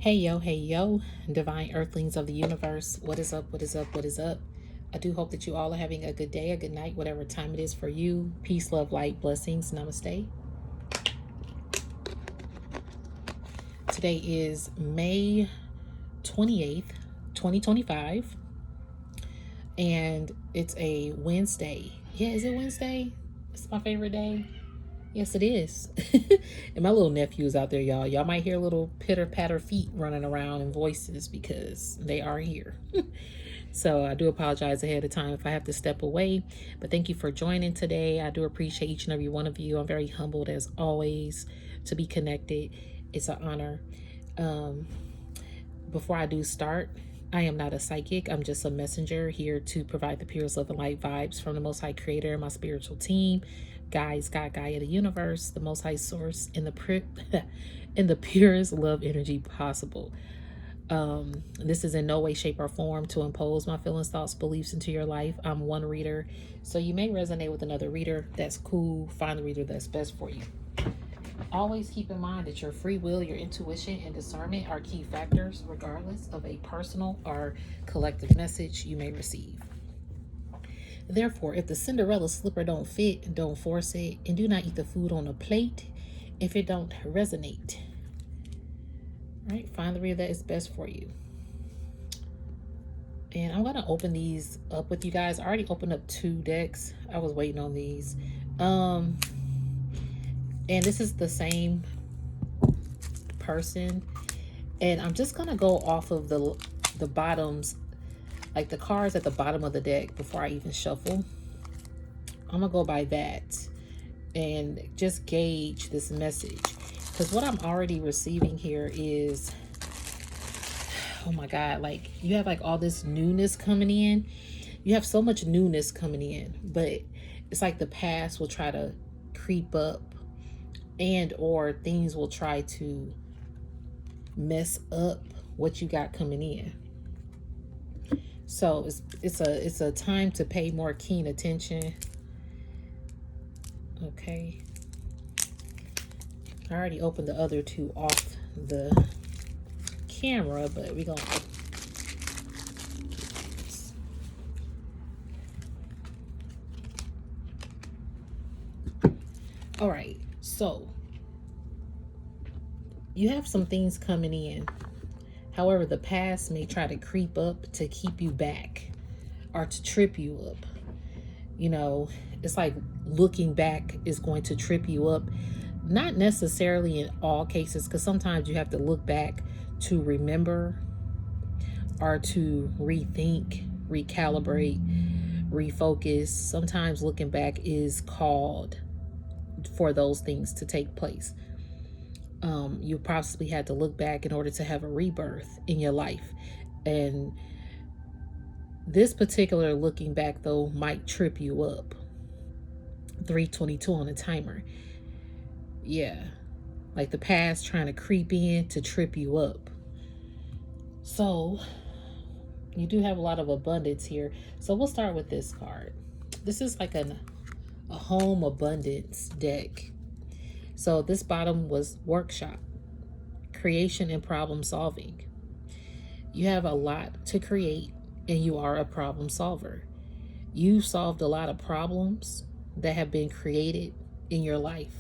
Hey yo, divine earthlings of the universe. What is up? What is up? What is up? I do hope that you all are having a good day, a good night, whatever time it is for you. Peace, love, light, blessings. Namaste. Today is May 28th, 2025, and it's a Wednesday. Yeah, is it Wednesday? It's my favorite day. Yes, it is. And my little nephew's out there, y'all. Y'all might hear little pitter patter feet running around and voices because they are here. So I do apologize ahead of time if I have to step away. But thank you for joining today. I do appreciate each and every one of you. I'm very humbled as always to be connected. It's an honor. Before I do start, I am not a psychic. I'm just a messenger here to provide the purest love and light vibes from the Most High Creator and my spiritual team. Guys, God, Gaia, the universe, the Most High Source, in the purest love energy possible. This is in no way, shape, or form to impose my feelings, thoughts, beliefs into your life. I'm one reader, so you may resonate with another reader. That's cool. Find the reader that's best for you. Always keep in mind that your free will, your intuition, and discernment are key factors, regardless of a personal or collective message you may receive. Therefore, if the Cinderella slipper don't fit, don't force it, and do not eat the food on a plate if it don't resonate. All right, find the reader that is best for you. And I'm going to open these up with you guys. I already opened up 2 decks. I was waiting on these. And this is the same person. And I'm just going to go off of the bottoms, like the cards at the bottom of the deck before I even shuffle. I'm going to go by that and just gauge this message. Because what I'm already receiving here is, oh my God, like you have like all this newness coming in. You have so much newness coming in, but it's like the past will try to creep up and or things will try to mess up what you got coming in. So it's a time to pay more keen attention. Okay. I already opened the other 2 off the camera, but we're gonna. All right, so you have some things coming in. However, the past may try to creep up to keep you back or to trip you up. You know, it's like looking back is going to trip you up. Not necessarily in all cases, because sometimes you have to look back to remember or to rethink, recalibrate, refocus. Sometimes looking back is called for those things to take place. You possibly had to look back in order to have a rebirth in your life. And this particular looking back, though, might trip you up. 322 on the timer. Yeah. Like the past trying to creep in to trip you up. So you do have a lot of abundance here. So we'll start with this card. This is like a home abundance deck. So this bottom was workshop, creation and problem solving. You have a lot to create and you are a problem solver. You solved a lot of problems that have been created in your life.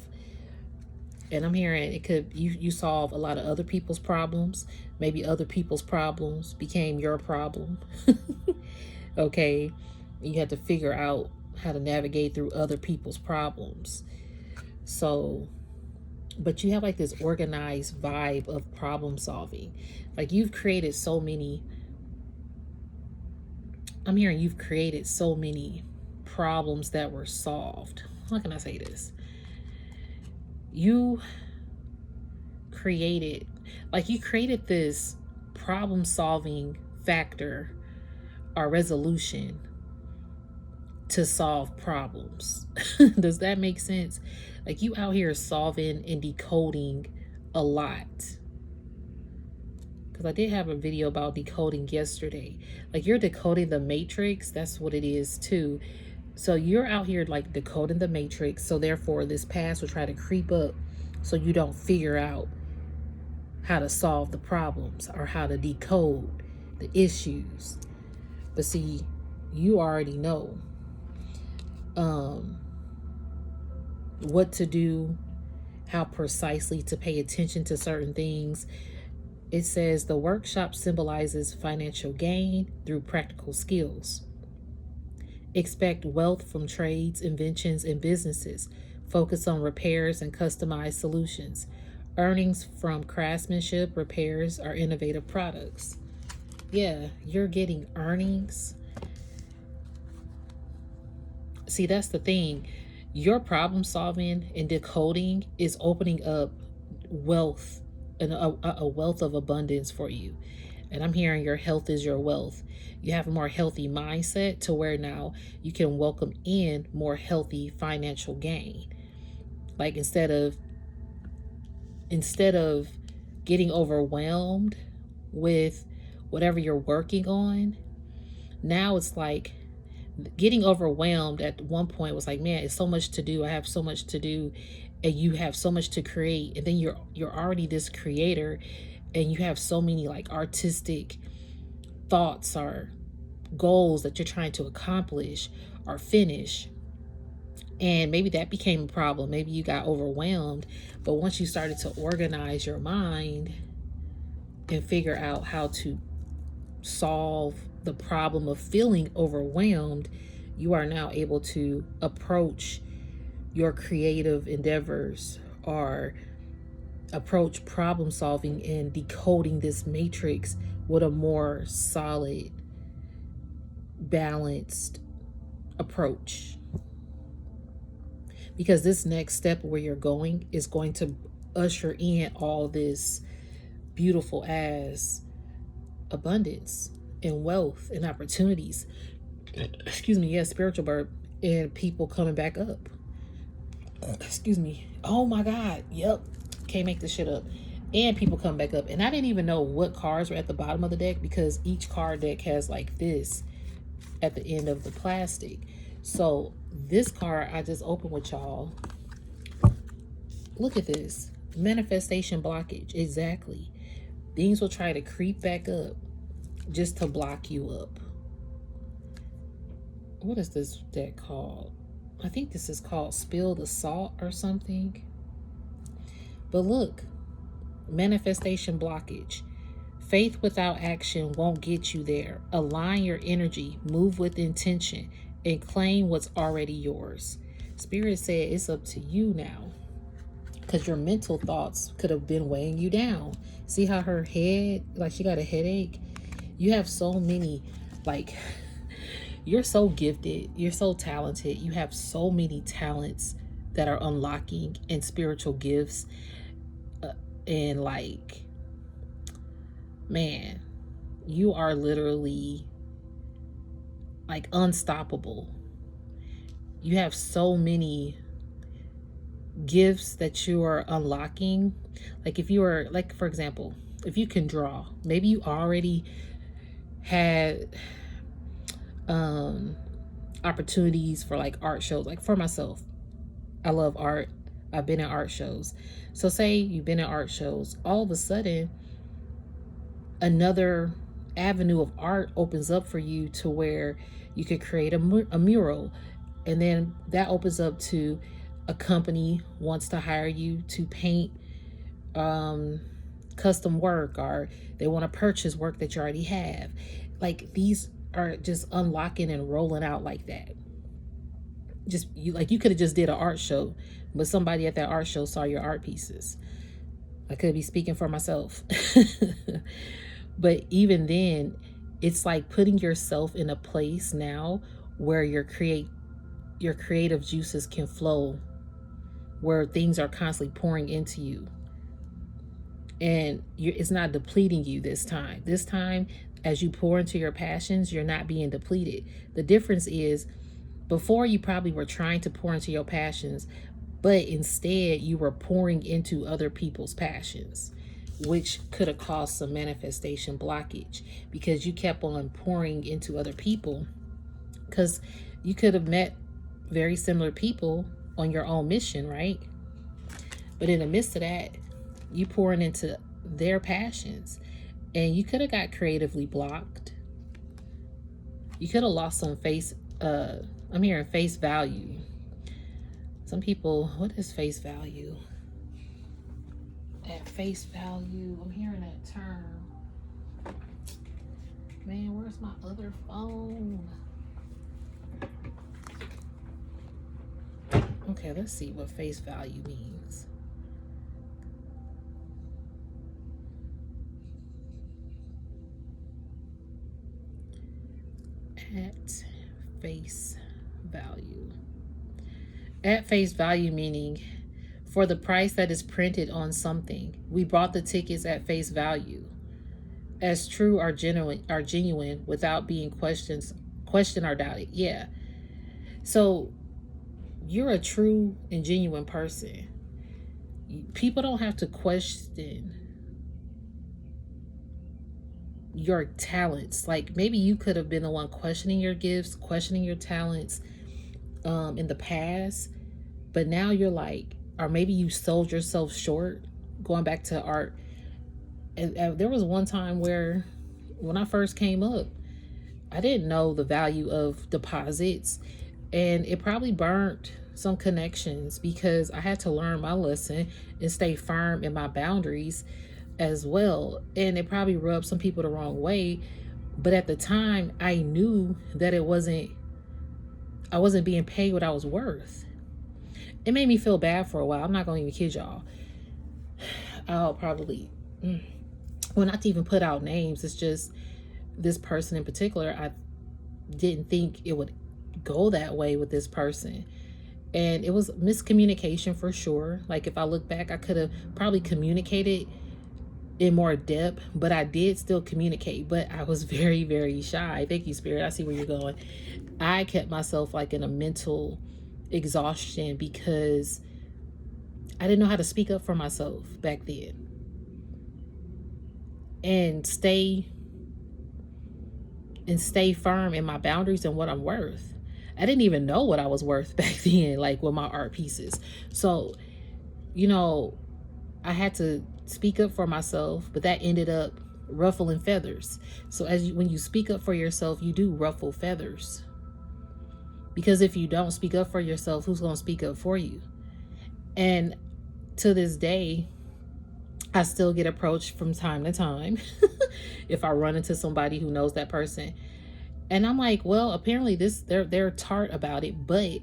And I'm hearing it could you solve a lot of other people's problems. Maybe other people's problems became your problem. Okay. You had to figure out how to navigate through other people's problems. So, but you have like this organized vibe of problem solving. Like you've created so many, I'm hearing you've created so many problems that were solved. How can I say this? You created this problem solving factor or resolution to solve problems. Does that make sense? Like you out here solving and decoding a lot. Because I did have a video about decoding yesterday. Like you're decoding the matrix. That's what it is too. So you're out here like decoding the matrix. So therefore this past will try to creep up so you don't figure out how to solve the problems or how to decode the issues. But see, you already know what to do, how precisely to pay attention to certain things. It says the workshop symbolizes financial gain through practical skills. Expect wealth from trades, inventions, and businesses. Focus on repairs and customized solutions. Earnings from craftsmanship, repairs, or innovative products. Yeah, you're getting earnings. See, that's the thing. Your problem solving and decoding is opening up wealth and a wealth of abundance for you. And I'm hearing your health is your wealth. You have a more healthy mindset to where now you can welcome in more healthy financial gain. Like instead of getting overwhelmed with whatever you're working on, now it's like getting overwhelmed at one point was like, man, it's so much to do. I have so much to do, and you have so much to create, and then you're already this creator, and you have so many like artistic thoughts or goals that you're trying to accomplish or finish. And maybe that became a problem. Maybe you got overwhelmed. But once you started to organize your mind and figure out how to solve the problem of feeling overwhelmed, you are now able to approach your creative endeavors or approach problem solving and decoding this matrix with a more solid, balanced approach. Because this next step where you're going is going to usher in all this beautiful ass abundance and wealth and opportunities. Excuse me, yes, spiritual burp, and people coming back up. Excuse me. Oh my God. Yep. Can't make this shit up. And people come back up. And I didn't even know what cards were at the bottom of the deck because each card deck has like this at the end of the plastic. So this card I just opened with y'all. Look at this. Manifestation blockage. Exactly. Things will try to creep back up just to block you up. What is this deck called? I think this is called Spill the Salt or something. But look, manifestation blockage. Faith without action won't get you there. Align your energy, move with intention, and claim what's already yours. Spirit said it's up to you now. Because your mental thoughts could have been weighing you down. See how her head, like she got a headache? You have so many, like, you're so gifted. You're so talented. You have so many talents that are unlocking and spiritual gifts. And like, man, you are literally like unstoppable. You have so many gifts that you are unlocking. Like if you are, like, for example, if you can draw, maybe you already had opportunities for like art shows. Like for myself, I love art. I've been in art shows. So say you've been in art shows, all of a sudden another avenue of art opens up for you to where you could create a mural, and then that opens up to a company wants to hire you to paint custom work, or they want to purchase work that you already have. Like these are just unlocking and rolling out like that. Just you could have just did an art show, but somebody at that art show saw your art pieces. I could be speaking for myself. But even then, it's like putting yourself in a place now where your creative juices can flow, where things are constantly pouring into you. And it's not depleting you this time. This time, as you pour into your passions, you're not being depleted. The difference is, before you probably were trying to pour into your passions, but instead you were pouring into other people's passions, which could have caused some manifestation blockage because you kept on pouring into other people, because you could have met very similar people on your own mission, right? But in the midst of that, you pouring into their passions. And you could have got creatively blocked. You could have lost some I'm hearing face value. Some people, what is face value? At face value, I'm hearing that term. Man, where's my other phone? Okay, let's see what face value means. At face value. At face value meaning for the price that is printed on something. We bought the tickets at face value. As true or genuine without being questioned or doubted. Yeah. So you're a true and genuine person. People don't have to question your talents. Like maybe you could have been the one questioning your gifts, questioning your talents in the past, but now you're like, or maybe you sold yourself short. Going back to art, and there was one time where when I first came up, I didn't know the value of deposits, and it probably burnt some connections because I had to learn my lesson and stay firm in my boundaries as well. And it probably rubbed some people the wrong way, but at the time I knew that I wasn't being paid what I was worth. It made me feel bad for a while. I'm not going to even kid y'all. I'll probably well, not to even put out names, it's just this person in particular, I didn't think it would go that way with this person. And it was miscommunication for sure. Like if I look back, I could have probably communicated in more depth, but I did still communicate, but I was very, very shy. Thank you, Spirit. I see where you're going. I kept myself like in a mental exhaustion because I didn't know how to speak up for myself back then and stay firm in my boundaries and what I'm worth. I didn't even know what I was worth back then, like with my art pieces. So, I had to speak up for myself, but that ended up ruffling feathers. So when you speak up for yourself, you do ruffle feathers. Because if you don't speak up for yourself, who's going to speak up for you? And to this day, I still get approached from time to time if I run into somebody who knows that person. And I'm like, well, apparently they're tart about it, but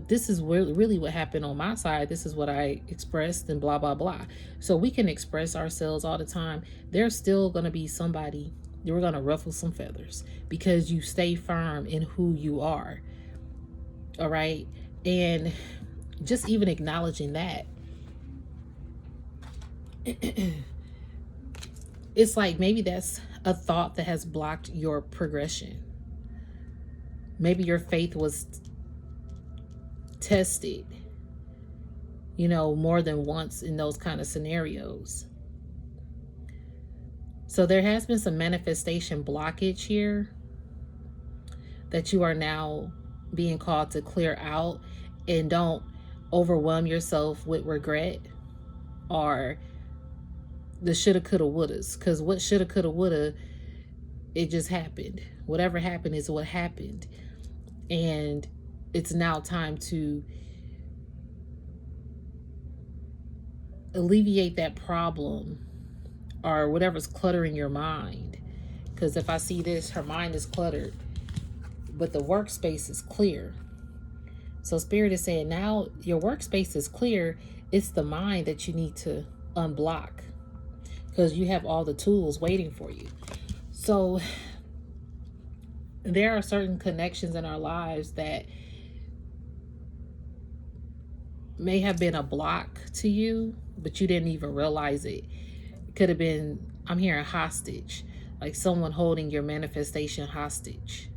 this is really what happened on my side. This is what I expressed and blah, blah, blah. So we can express ourselves all the time. There's still going to be somebody, you're going to ruffle some feathers because you stay firm in who you are. All right. And just even acknowledging that, it's like maybe that's a thought that has blocked your progression. Maybe your faith was tested, more than once in those kind of scenarios. So there has been some manifestation blockage here that you are now being called to clear out, and don't overwhelm yourself with regret or the shoulda, coulda, wouldas, because what shoulda, coulda, woulda, it just happened. Whatever happened is what happened. And it's now time to alleviate that problem or whatever's cluttering your mind. Because if I see this, her mind is cluttered, but the workspace is clear. So Spirit is saying now your workspace is clear. It's the mind that you need to unblock because you have all the tools waiting for you. So there are certain connections in our lives that may have been a block to you, but you didn't even realize it. It could have been, I'm hearing hostage, like someone holding your manifestation hostage.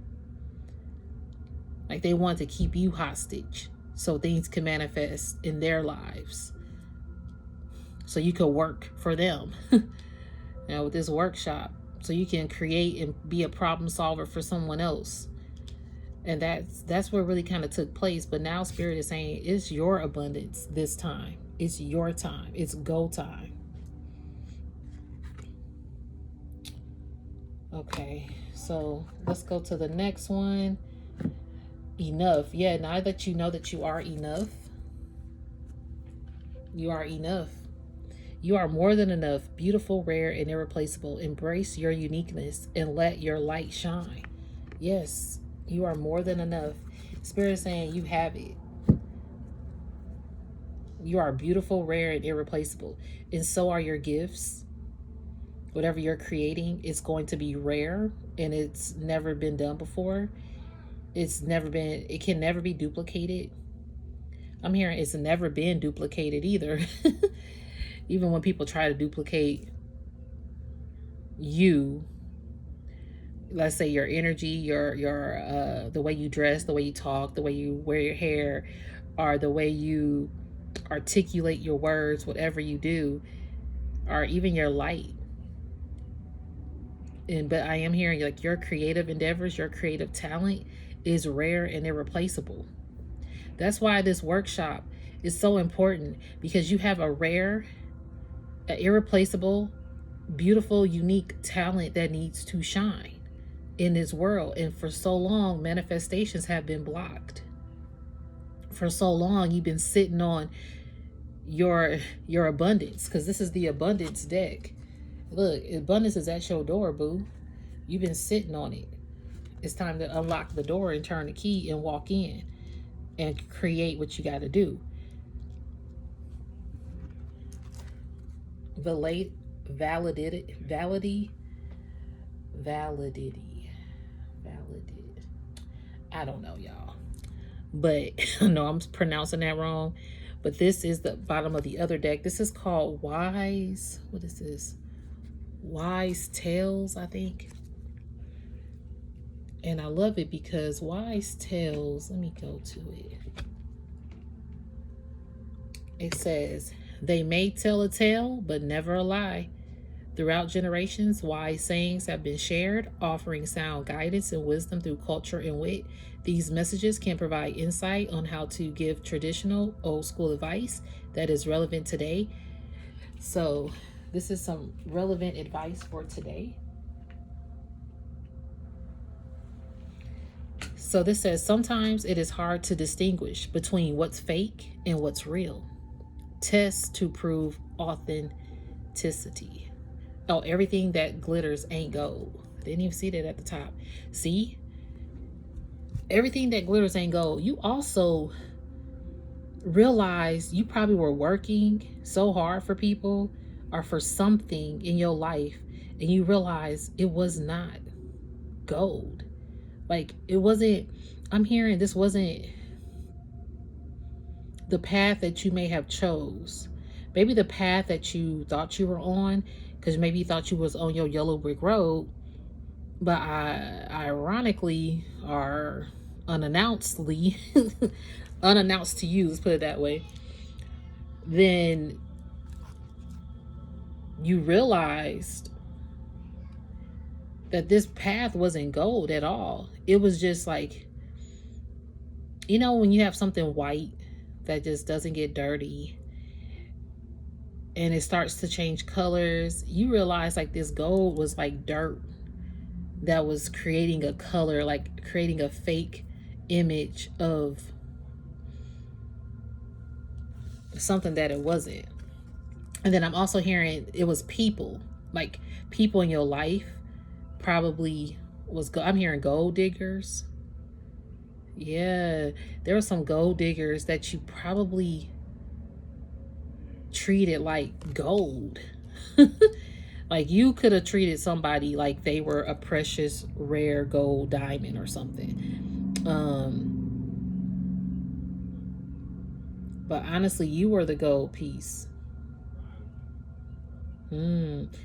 Like they want to keep you hostage so things can manifest in their lives. So you could work for them, with this workshop, so you can create and be a problem solver for someone else. And that's what really kind of took place. But now Spirit is saying it's your abundance this time. It's your time. It's go time. Okay, so let's go to the next one. Enough. Yeah, now that you know that you are enough, you are enough. You are more than enough, beautiful, rare, and irreplaceable. Embrace your uniqueness and let your light shine. Yes, you are more than enough. Spirit is saying you have it. You are beautiful, rare, and irreplaceable. And so are your gifts. Whatever you're creating is going to be rare and it's never been done before. It can never be duplicated. I'm hearing it's never been duplicated either. Even when people try to duplicate you, let's say your energy, your the way you dress, the way you talk, the way you wear your hair, or the way you articulate your words, whatever you do, or even your light. But I am hearing like your creative endeavors, your creative talent is rare and irreplaceable. That's why this workshop is so important, because you have a rare, irreplaceable, beautiful, unique talent that needs to shine in this world. And for so long, manifestations have been blocked. For so long, you've been sitting on your abundance, because this is the abundance deck. Look, abundance is at your door, boo. You've been sitting on it. It's time to unlock the door and turn the key and walk in and create what you got to do. Validity. I don't know, y'all. But I know I'm pronouncing that wrong. But this is the bottom of the other deck. This is called Wise. What is this? Wise Tales, I think. And I love it because Wise Tales, let me go to it. It says, they may tell a tale, but never a lie. Throughout generations, wise sayings have been shared, offering sound guidance and wisdom through culture and wit. These messages can provide insight on how to give traditional, old school advice that is relevant today. So this is some relevant advice for today. So this says, sometimes it is hard to distinguish between what's fake and what's real. Tests to prove authenticity. Oh, everything that glitters ain't gold. Didn't even see that at the top. See? Everything that glitters ain't gold. You also realize you probably were working so hard for people or for something in your life, and you realize it was not gold. Like, it wasn't, I'm hearing this wasn't the path that you may have chose. Maybe the path that you thought you were on, because maybe you thought you was on your yellow brick road, but ironically or unannouncedly, unannounced to you, let's put it that way, then you realized that this path wasn't gold at all. It was just like, you know, when you have something white that just doesn't get dirty and it starts to change colors, you realize like this gold was like dirt that was creating a color, like creating a fake image of something that it wasn't. And then I'm also hearing it was people, like people in your life probably was, I'm hearing gold diggers. Yeah, there were some gold diggers that you probably treated like gold. Like you could have treated somebody like they were a precious, rare gold diamond or something. But honestly, you were the gold piece.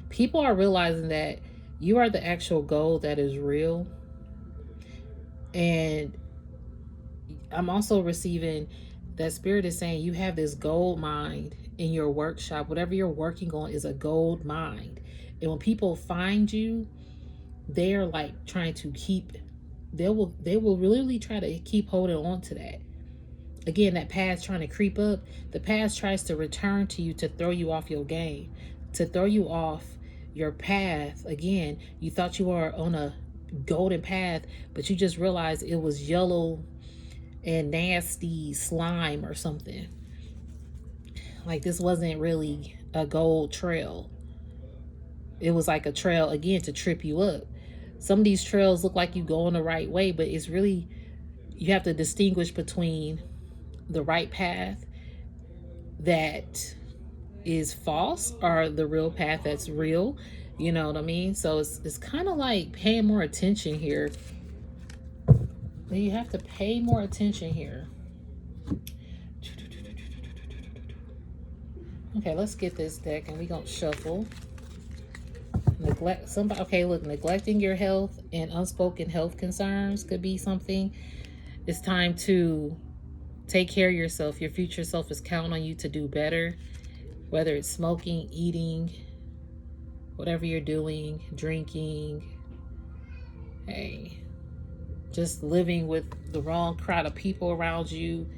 People are realizing that you are the actual gold that is real. And I'm also receiving that spirit is saying you have this gold mind in your workshop. Whatever you're working on is a gold mind. And when people find you, they're like trying to keep, they will really try to keep holding on to that. Again, that past trying to creep up, the past tries to return to you to throw you off your game, to throw you off your path. Again, you thought you were on a golden path, but you just realized it was yellow and nasty slime or something. Like, this wasn't really a gold trail. It was like a trail, again, to trip you up. Some of these trails look like you going the right way, but it's really, you have to distinguish between the right path that is false or the real path that's real. You know what I mean? So it's kind of like paying more attention here. You have to pay more attention here. Okay, let's get this deck and we're going to shuffle. Neglect somebody. Okay, look, neglecting your health and unspoken health concerns could be something. It's time to take care of yourself. Your future self is counting on you to do better, whether it's smoking, eating, whatever you're doing, drinking. Hey, just living with the wrong crowd of people around you.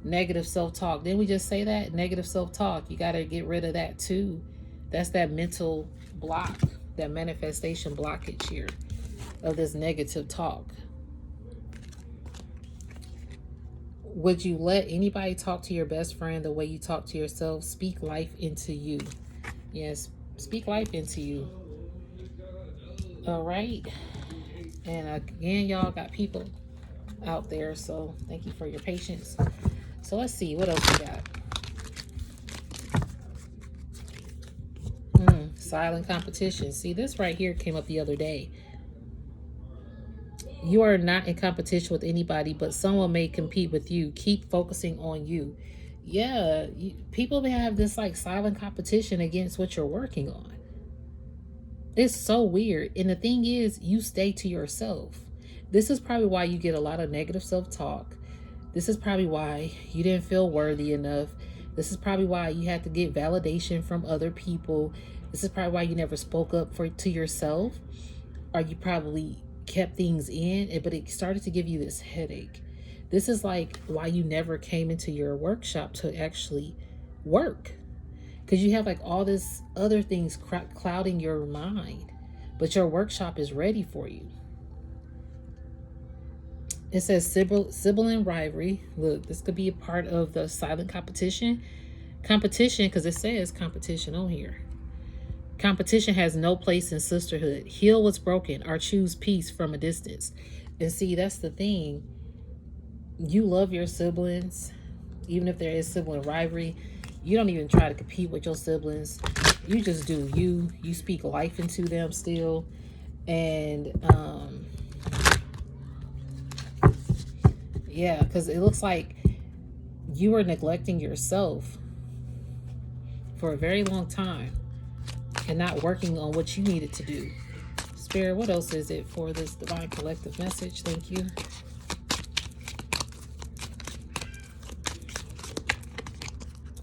Negative self-talk. Didn't we just say that? Negative self-talk. You got to get rid of that too. That's that mental block, that manifestation blockage here of this negative talk. Would you let anybody talk to your best friend the way you talk to yourself? Speak life into you. Yes, speak life into you. All right. And again, y'all got people out there, so thank you for your patience. So let's see what else we got. Silent competition. See, this right here came up the other day. You are not in competition with anybody, but someone may compete with you. Keep focusing on you. Yeah, people may have this like silent competition against what you're working on. It's so weird. And the thing is, you stay to yourself. This is probably why you get a lot of negative self-talk. This is probably why you didn't feel worthy enough. This is probably why you had to get validation from other people. This is probably why you never spoke up to yourself, or you probably kept things in, but it started to give you this headache. This is like why you never came into your workshop to actually work, because you have like all this other things clouding your mind, but your workshop is ready for you. It says sibling rivalry. Look, this could be a part of the silent competition. Competition, because it says competition on here. Competition has no place in sisterhood. Heal what's broken or choose peace from a distance. And see, that's the thing. You love your siblings, even if there is sibling rivalry. You don't even try to compete with your siblings. You just do you. You speak life into them still. And yeah, because it looks like you were neglecting yourself for a very long time and not working on what you needed to do. Spirit, what else is it for this divine collective message? Thank you.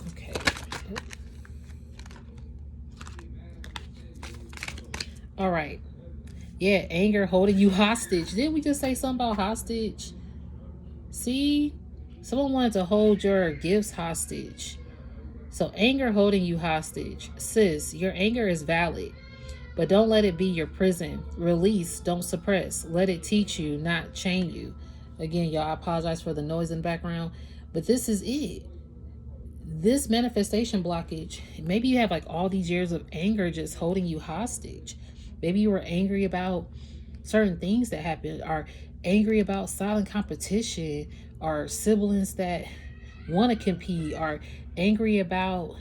Okay. All right. Yeah, anger holding you hostage. Didn't we just say something about hostage? See? Someone wanted to hold your gifts hostage. So anger holding you hostage. Sis, your anger is valid, but don't let it be your prison. Release, don't suppress. Let it teach you, not chain you. Again, y'all, I apologize for the noise in the background, but this is it. This manifestation blockage, maybe you have like all these years of anger just holding you hostage. Maybe you were angry about certain things that happened, or angry about silent competition, or siblings that want to compete, or angry about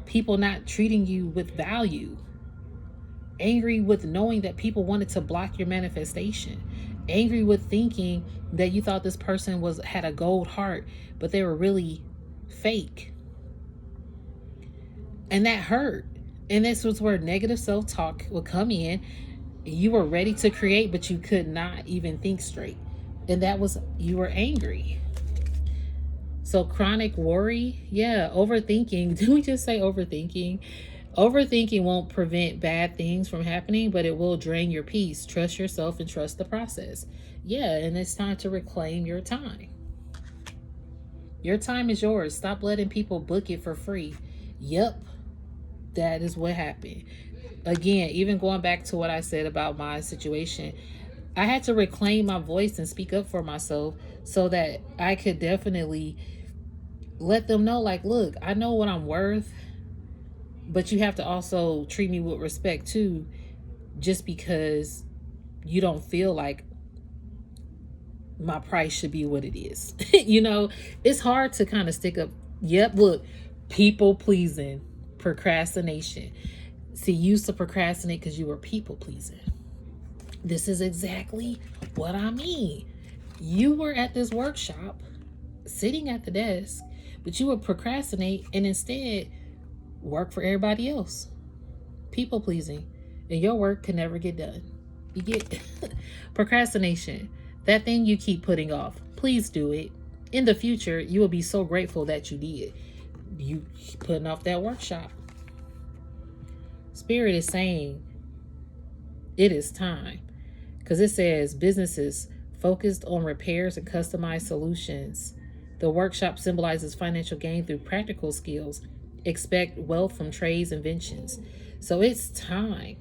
people not treating you with value, angry with knowing that people wanted to block your manifestation, angry with thinking that you thought this person had a gold heart, but they were really fake. And that hurt. And this was where negative self-talk would come in. You were ready to create, but you could not even think straight. And that was, you were angry. So chronic worry, yeah, overthinking. Did we just say overthinking? Overthinking won't prevent bad things from happening, but it will drain your peace. Trust yourself and trust the process. Yeah, and it's time to reclaim your time. Your time is yours. Stop letting people book it for free. Yep. That is what happened. Again, even going back to what I said about my situation, I had to reclaim my voice and speak up for myself so that I could definitely let them know, like, look, I know what I'm worth, but you have to also treat me with respect too, just because you don't feel like my price should be what it is. It's hard to kind of stick up. Yep, look, people pleasing, procrastination. See, you used to procrastinate because you were people pleasing. This is exactly what I mean. You were at this workshop, sitting at the desk, but you would procrastinate and instead work for everybody else. People pleasing. And your work can never get done. You get procrastination. That thing you keep putting off. Please do it. In the future, you will be so grateful that you did. You putting off that workshop. Spirit is saying it is time. Because it says businesses focused on repairs and customized solutions. The workshop symbolizes financial gain through practical skills. Expect wealth from trades, inventions. So it's time.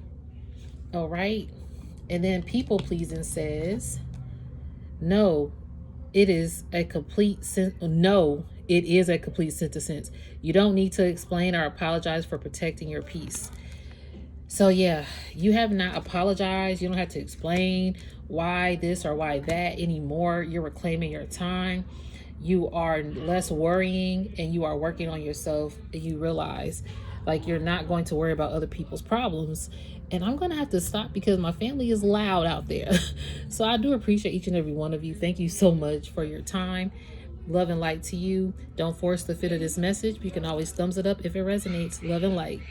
All right. And then people pleasing says, no, it is a complete no, it is a complete sentence. You don't need to explain or apologize for protecting your peace. So yeah, you have not apologized. You don't have to explain why this or why that anymore. You're reclaiming your time. You are less worrying and you are working on yourself, and you realize like you're not going to worry about other people's problems. And I'm going to have to stop because my family is loud out there. So I do appreciate each and every one of you. Thank you so much for your time. Love and light to you. Don't force the fit of this message. You can always thumbs it up if it resonates. Love and light.